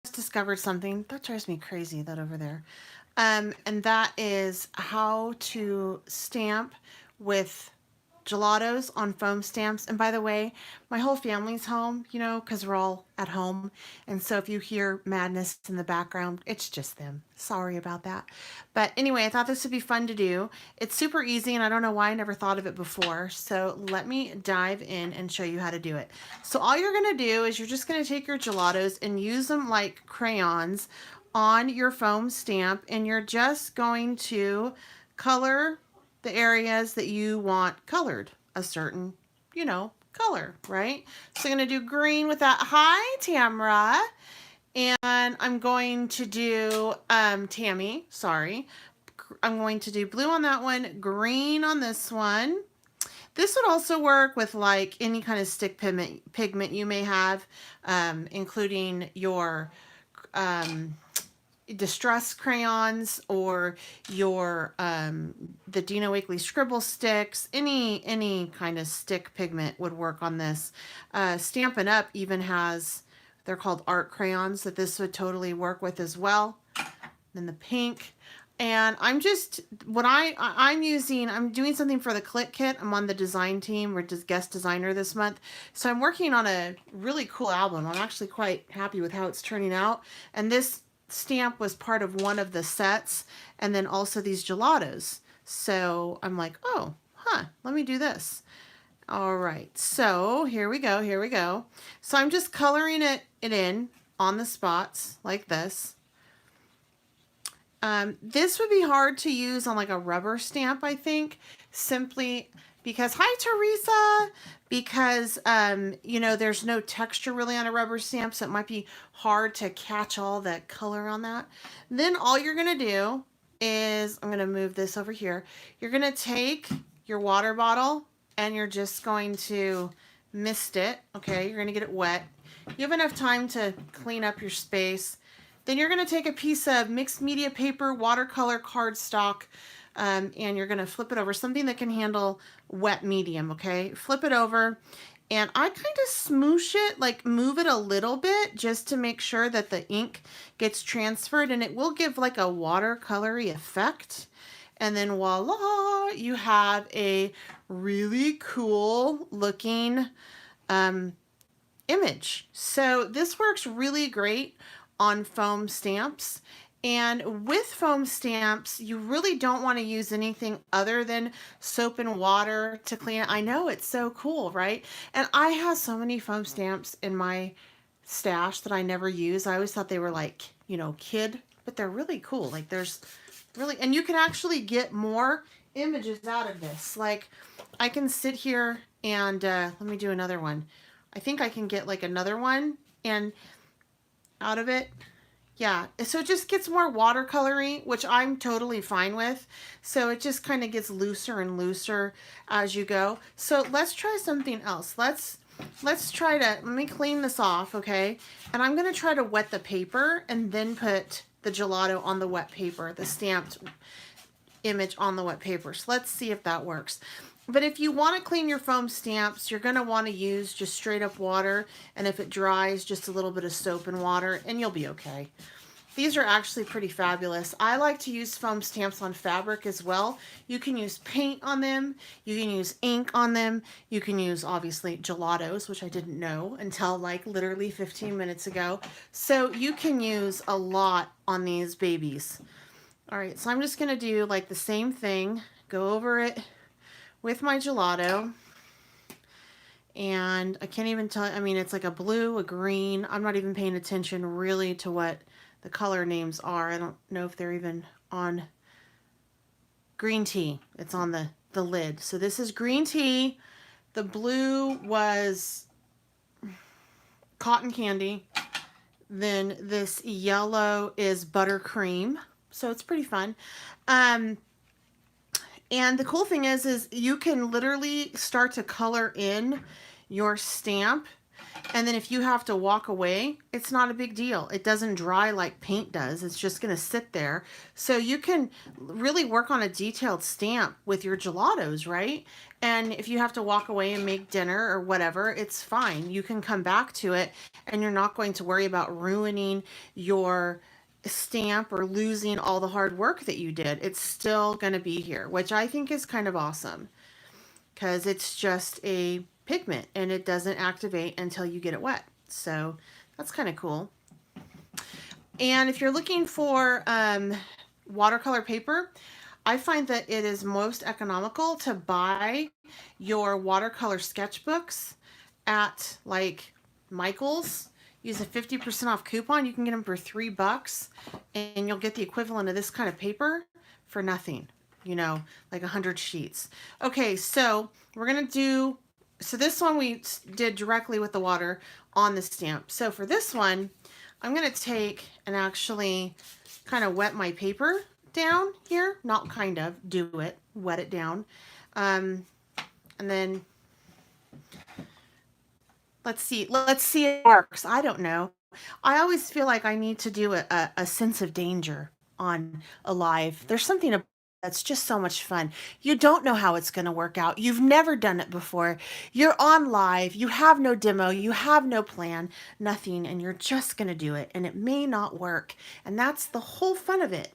discovered something that drives me crazy, that over there. And that is how to stamp with gelatos on foam stamps. And by the way, my whole family's home, you know, because we're all at home. And so if you hear madness in the background, it's just them. Sorry about that. But anyway, I thought this would be fun to do. It's super easy, and I don't know why I never thought of it before. So let me dive in and show you how to do it. So all you're going to do is you're just going to take your gelatos and use them like crayons on your foam stamp, and you're just going to color the areas that you want colored a certain, you know, color, right? So I'm going to do green with that. Hi, Tamra. And I'm going to do, Tammy, sorry. I'm going to do blue on that one, green on this one. This would also work with like any kind of stick pigment you may have, including your distress crayons or your the Dino Wakley scribble sticks. Any kind of stick pigment would work on this. Stampin' Up even has, they're called art crayons, that this would totally work with as well. Then the pink. And I'm just, what I'm using, I'm doing something for the Click Kit. I'm on the design team. We're just guest designer this month. So I'm working on a really cool album. I'm actually quite happy with how it's turning out. And this stamp was part of one of the sets, and then also these gelatos. So I'm like, oh, let me do this. All right, so here we go, here we go. So I'm just coloring it in on the spots like this. This would be hard to use on like a rubber stamp, I think, simply because, hi Teresa, because, you know, there's no texture really on a rubber stamp, so it might be hard to catch all that color on that. Then all you're going to do is, I'm going to move this over here. You're going to take your water bottle and you're just going to mist it, okay? You're going to get it wet. You have enough time to clean up your space. Then you're going to take a piece of mixed media paper, watercolor cardstock, and you're going to flip it over, something that can handle wet medium, okay? Flip it over, and I kind of smoosh it, like move it a little bit just to make sure that the ink gets transferred, and it will give like a watercolory effect. And then voila, you have a really cool looking image. So this works really great on foam stamps. And with foam stamps, you really don't want to use anything other than soap and water to clean it. I know, it's so cool, right? And I have so many foam stamps in my stash that I never use. I always thought they were like, you know, kid, but they're really cool. Like there's really, and you can actually get more images out of this. Like I can sit here and let me do another one. I think I can get like another one and out of it. Yeah, so it just gets more watercolory, which I'm totally fine with. So it just kind of gets looser and looser as you go. So let's try something else. Let's try to, let me clean this off, okay? And I'm going to try to wet the paper and then put the gelato on the wet paper, the stamped image on the wet paper. So let's see if that works. But if you want to clean your foam stamps, you're going to want to use just straight up water. And if it dries, just a little bit of soap and water, and you'll be okay. These are actually pretty fabulous. I like to use foam stamps on fabric as well. You can use paint on them. You can use ink on them. You can use, obviously, gelatos, which I didn't know until like literally 15 minutes ago. So you can use a lot on these babies. All right, so I'm just going to do like the same thing. Go over it with my gelato, and I can't even tell, I mean, it's like a blue, a green. I'm not even paying attention really to what the color names are. I don't know if they're even on. Green tea, it's on the lid. So this is green tea. The blue was cotton candy. Then this yellow is buttercream. So it's pretty fun. And the cool thing is you can literally start to color in your stamp And then if you have to walk away, it's not a big deal. It doesn't dry like paint does. It's just going to sit there. So you can really work on a detailed stamp with your gelatos, right? And if you have to walk away and make dinner or whatever, it's fine. You can come back to it and you're not going to worry about ruining your stamp or losing all the hard work that you did. It's still going to be here, which I think is kind of awesome because it's just a pigment and it doesn't activate until you get it wet. So that's kind of cool. And if you're looking for watercolor paper, I find that it is most economical to buy your watercolor sketchbooks at like Michael's. Use a 50% off coupon. You can get them for $3 and you'll get the equivalent of this kind of paper for nothing, you know, like 100 sheets. Okay, so we're going to do, so this one we did directly with the water on the stamp. So for this one, I'm going to take and actually kind of wet my paper down here. Not kind of, do it, wet it down. And then let's see if it works. I don't know. I always feel like I need to do a sense of danger on a live. There's something about that's just so much fun. You don't know how it's going to work out. You've never done it before. You're on live. You have no demo. You have no plan, nothing, and you're just going to do it. And it may not work. And that's the whole fun of it.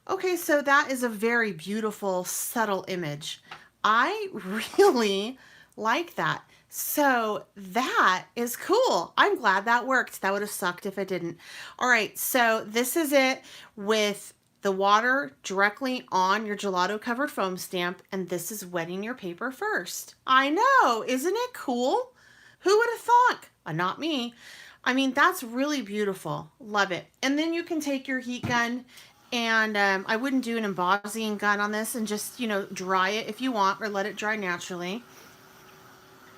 Okay, so that is a very beautiful, subtle image. I really like that. So that is cool. I'm glad that worked. That would have sucked if it didn't. All right, so this is it with the water directly on your gelato covered foam stamp, and this is wetting your paper first. I know, isn't it cool? Who would have thought? Not me. I mean, that's really beautiful. Love it. And then you can take your heat gun and I wouldn't do an embossing gun on this and just, you know, dry it if you want or let it dry naturally.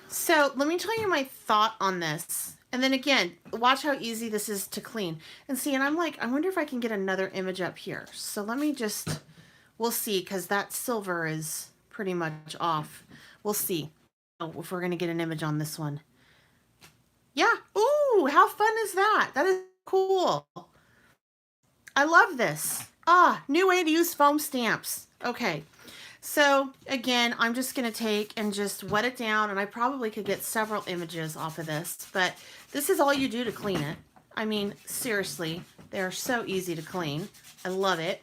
So let me tell you my thought on this. And then again, watch how easy this is to clean. And see, and I'm like, I wonder if I can get another image up here. So let me just, we'll see, because that silver is pretty much off. We'll see if we're going to get an image on this one. Yeah. Ooh, how fun is that? That is cool. I love this. Ah, new way to use foam stamps. Okay. So again, I'm just going to take and just wet it down, and I probably could get several images off of this, but this is all you do to clean it. I mean, seriously, they're so easy to clean. I love it.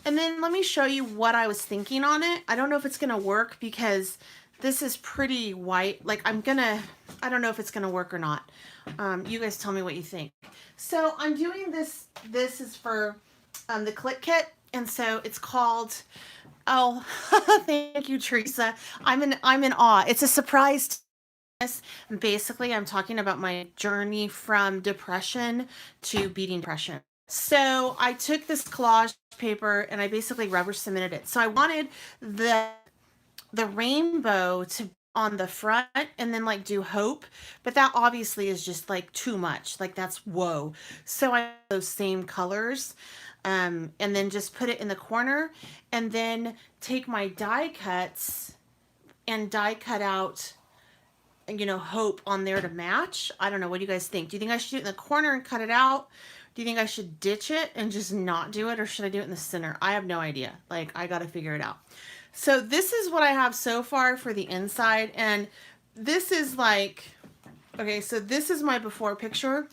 And then let me show you what I was thinking on it. I don't know if it's going to work because this is pretty white. Like I don't know if it's going to work or not. You guys tell me what you think. So I'm doing this. This is for the Click Kit. And so it's called, oh, thank you, Teresa. I'm in awe. It's a surprise. Basically, I'm talking about my journey from depression to beating depression. So I took this collage paper and I basically rubber cemented it. So I wanted the rainbow to on the front and then like do hope, but that obviously is just like too much. Like that's whoa. So I those same colors. And then just put it in the corner and then take my die cuts and die cut out, you know, hope on there to match. I don't know. What do you guys think? Do you think I should do it in the corner and cut it out? Do you think I should ditch it and just not do it? Or should I do it in the center? I have no idea. Like, I got to figure it out. So this is what I have so far for the inside. And this is like, okay, so this is my before picture.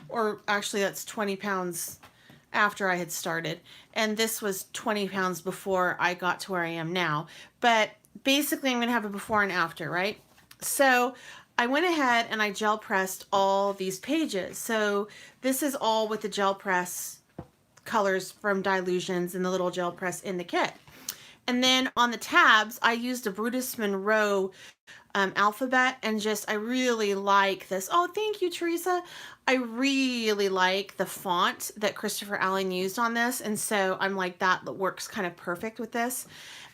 Or actually, that's 20 pounds after I had started, and this was 20 pounds before I got to where I am now. But basically I'm going to have a before and after, right? So I went ahead and I gel pressed all these pages. So this is all with the gel press colors from Dilutions and the little gel press in the kit. And then on the tabs, I used a Brutus Monroe alphabet, and just, I really like this. Oh, thank you, Teresa. I really like the font that Christopher Allen used on this. And so I'm like, that works kind of perfect with this.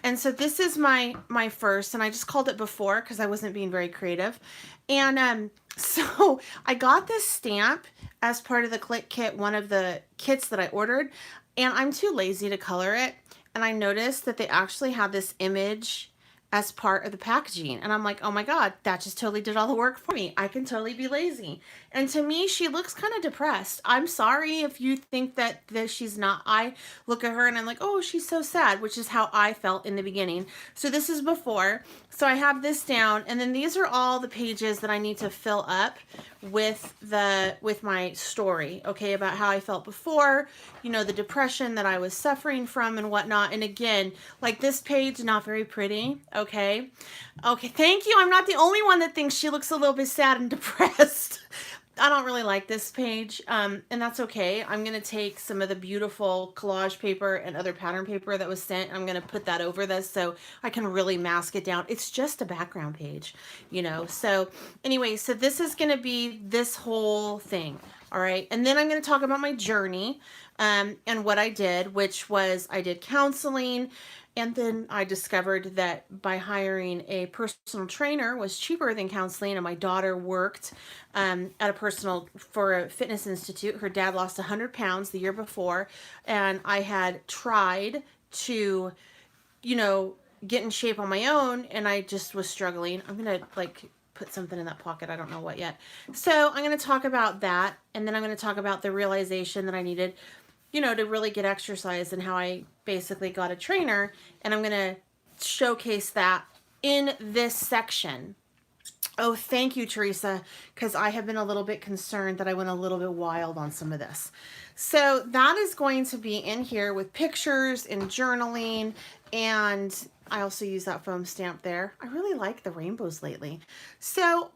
And so this is my first, and I just called it before because I wasn't being very creative. And so I got this stamp as part of the Click Kit, one of the kits that I ordered, and I'm too lazy to color it. And I noticed that they actually had this image as part of the packaging. And I'm like, oh my God, that just totally did all the work for me. I can totally be lazy. And to me, she looks kind of depressed. I'm sorry if you think that she's not. I look at her and I'm like, oh, she's so sad, which is how I felt in the beginning. So this is before. So I have this down, and then these are all the pages that I need to fill up with my story, okay, about how I felt before, the depression that I was suffering from and whatnot. And again, like this page, not very pretty, okay? Okay, thank you. I'm not the only one that thinks she looks a little bit sad and depressed. I don't really like this page, and that's okay. I'm going to take some of the beautiful collage paper and other pattern paper that was sent. I'm going to put that over this so I can really mask it down. It's just a background page, So anyway, so this is going to be this whole thing, all right? And then I'm going to talk about my journey and what I did, which was I did counseling. And then I discovered that by hiring a personal trainer was cheaper than counseling. And my daughter worked for a fitness institute. Her dad lost 100 pounds the year before. And I had tried to, get in shape on my own. And I just was struggling. I'm going to put something in that pocket. I don't know what yet. So I'm going to talk about that. And then I'm going to talk about the realization that I needed to really get exercise and how I basically got a trainer. And I'm going to showcase that in this section. Oh, thank you, Teresa, because I have been a little bit concerned that I went a little bit wild on some of this. So that is going to be in here with pictures and journaling, and I also use that foam stamp there. I really like the rainbows lately. So,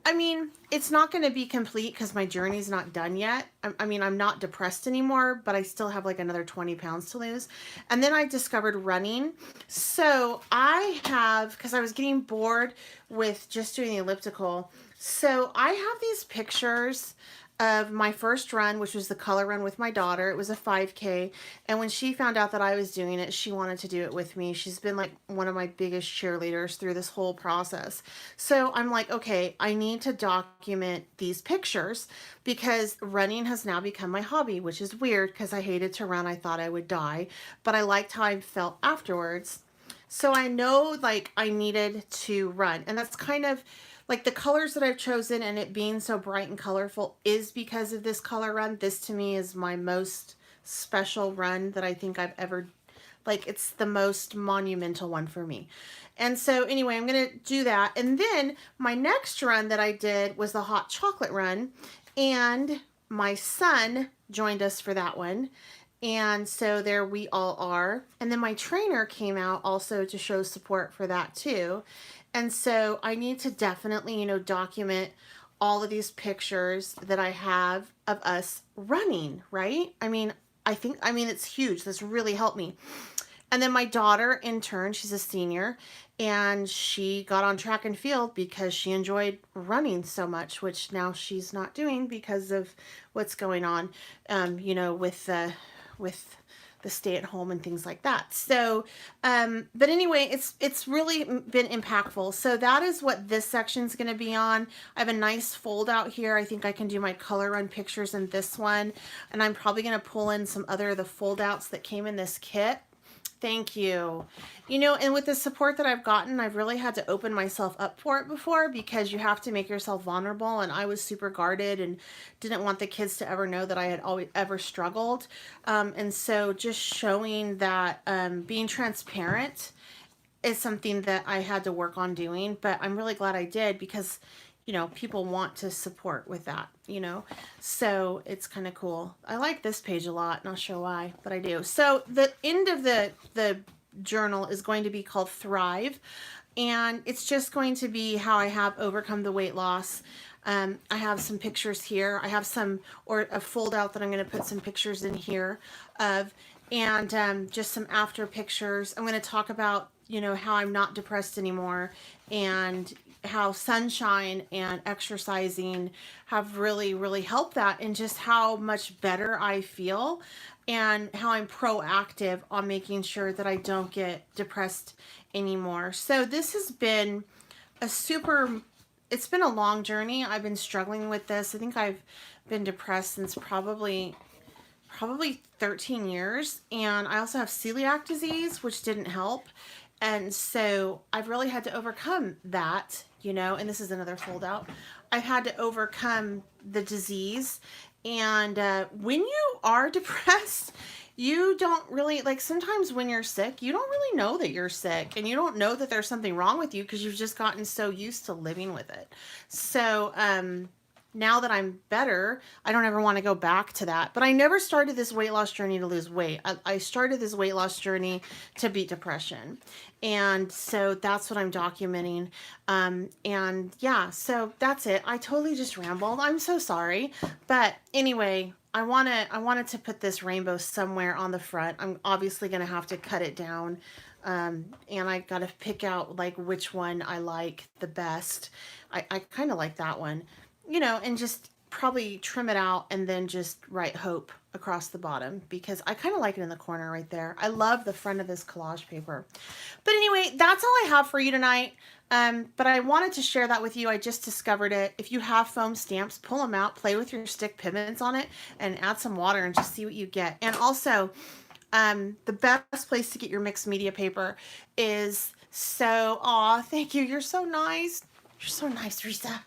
it's not going to be complete because my journey's not done yet. I'm not depressed anymore, but I still have another 20 pounds to lose. And then I discovered running. So because I was getting bored with just doing the elliptical. So I have these pictures of my first run, which was the color run with my daughter. It was a 5K. And when she found out that I was doing it, she wanted to do it with me. She's been one of my biggest cheerleaders through this whole process. So I'm like, okay, I need to document these pictures because running has now become my hobby, which is weird because I hated to run. I thought I would die, but I liked how I felt afterwards. So I know I needed to run, and that's kind of the colors that I've chosen, and it being so bright and colorful is because of this color run. This to me is my most special run that I think I've ever, it's the most monumental one for me. And so anyway, I'm going to do that. And then my next run that I did was the hot chocolate run, and my son joined us for that one. And so there we all are. And then my trainer came out also to show support for that too. And so I need to definitely, document all of these pictures that I have of us running, right? It's huge. This really helped me. And then my daughter, in turn, she's a senior, and she got on track and field because she enjoyed running so much, which now she's not doing because of what's going on, with the stay at home and things like that. So, but anyway, it's really been impactful. So that is what this section is going to be on. I have a nice fold out here. I think I can do my color run pictures in this one. And I'm probably going to pull in some other of the fold outs that came in this kit. Thank you. And with the support that I've gotten, I've really had to open myself up for it before because you have to make yourself vulnerable. And I was super guarded and didn't want the kids to ever know that I had always ever struggled. And so just showing that being transparent is something that I had to work on doing. But I'm really glad I did because people want to support with that, so it's kind of cool. I like this page a lot, not sure why, but I do. So the end of the journal is going to be called Thrive, and it's just going to be how I have overcome the weight loss. I have some pictures here. I have a fold out that I'm going to put some pictures in here of, and just some after pictures. I'm going to talk about, how I'm not depressed anymore, and how sunshine and exercising have really, really helped that, and just how much better I feel and how I'm proactive on making sure that I don't get depressed anymore. So this has been it's been a long journey. I've been struggling with this. I think I've been depressed since probably 13 years. And I also have celiac disease, which didn't help. And so I've really had to overcome that, and this is another fold out. I've had to overcome the disease. And when you are depressed, you don't really, like, sometimes when you're sick, you don't really know that you're sick, and you don't know that there's something wrong with you because you've just gotten so used to living with it. So, now that I'm better, I don't ever want to go back to that. But I never started this weight loss journey to lose weight. I started this weight loss journey to beat depression. And so that's what I'm documenting. And yeah, so that's it. I totally just rambled. I'm so sorry. But anyway, I wanted to put this rainbow somewhere on the front. I'm obviously going to have to cut it down. And I got to pick out like which one I like the best. I kind of like that one. And just probably trim it out and then just write hope across the bottom because I kind of like it in the corner right there. I love the front of this collage paper. But anyway, that's all I have for you tonight. But I wanted to share that with you. I just discovered it. If you have foam stamps, pull them out, play with your stick pigments on it, and add some water and just see what you get. And also, the best place to get your mixed media paper is thank you. You're so nice. You're so nice, Risa.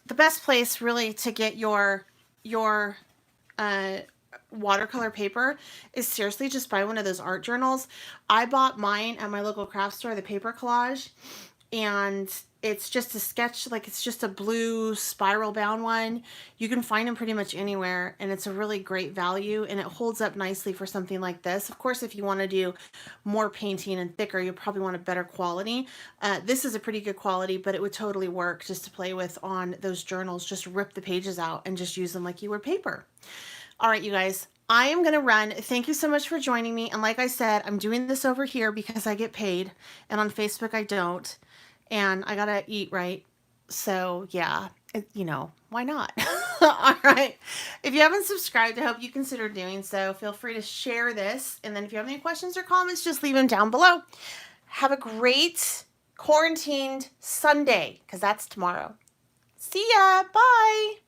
The best place really to get your watercolor paper is seriously just buy one of those art journals. I bought mine at my local craft store, the Paper Collage, and it's just a sketch, like it's just a blue spiral bound one. You can find them pretty much anywhere, and it's a really great value, and it holds up nicely for something like this. Of course, if you want to do more painting and thicker, you probably want a better quality. This is a pretty good quality, but it would totally work just to play with on those journals. Just rip the pages out and just use them like you would paper. All right, you guys, I am going to run. Thank you so much for joining me. And like I said, I'm doing this over here because I get paid, and on Facebook I don't. And I got to eat, right? So yeah, why not? All right. If you haven't subscribed, I hope you consider doing so. Feel free to share this. And then if you have any questions or comments, just leave them down below. Have a great quarantined Sunday, because that's tomorrow. See ya. Bye.